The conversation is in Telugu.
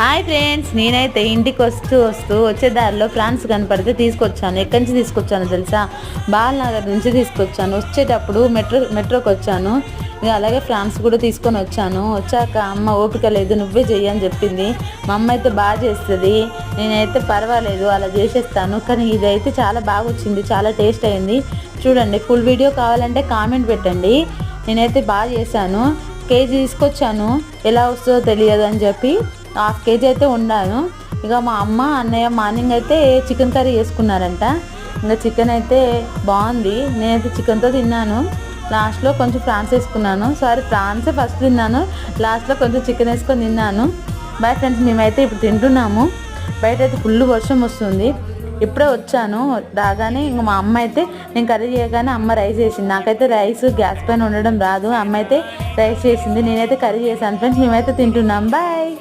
హాయ్ ఫ్రెండ్స్, నేనైతే ఇంటికి వస్తూ వచ్చే దారిలో ఫ్రాన్స్ కనపడితే తీసుకొచ్చాను. ఎక్కడి నుంచి తీసుకొచ్చాను తెలుసా? బాలనగర్ నుంచి తీసుకొచ్చాను. వచ్చేటప్పుడు మెట్రోకి వచ్చాను. ఇక అలాగే ఫ్రాన్స్ కూడా తీసుకొని వచ్చాను. వచ్చాక అమ్మ ఓపిక లేదు, నువ్వే చెయ్యని చెప్పింది. మా అమ్మ అయితే బాగా చేస్తుంది, నేనైతే పర్వాలేదు అలా చేసేస్తాను. కానీ ఇదైతే చాలా బాగా వచ్చింది, చాలా టేస్ట్ అయింది. చూడండి, ఫుల్ వీడియో కావాలంటే కామెంట్ పెట్టండి. నేనైతే బాగా చేశాను. కేజీ తీసుకొచ్చాను, ఎలా వస్తుందో తెలియదు అని చెప్పి హాఫ్ కేజీ అయితే వండాను. ఇక మా అమ్మ అన్నయ్య మార్నింగ్ అయితే చికెన్ కర్రీ చేసుకున్నారంట. ఇంకా చికెన్ అయితే బాగుంది, నేనైతే చికెన్తో తిన్నాను. లాస్ట్లో కొంచెం ఫ్రాన్స్ వేసుకున్నాను. ఫ్రాన్సే ఫస్ట్ తిన్నాను, లాస్ట్లో కొంచెం చికెన్ వేసుకొని తిన్నాను. బాయ్ ఫ్రెండ్స్, మేమైతే ఇప్పుడు తింటున్నాము. బయట అయితే ఫుల్ వర్షం వస్తుంది. ఇప్పుడే వచ్చాను, రాగానే ఇంక మా అమ్మ అయితే నేను కర్రీ చేయగానే అమ్మ రైస్ చేసింది. నాకైతే రైస్ గ్యాస్ పైన ఉండడం రాదు, అమ్మ అయితే రైస్ చేసింది, నేనైతే కర్రీ చేశాను. ఫ్రెండ్స్, మేమైతే తింటున్నాం. బాయ్.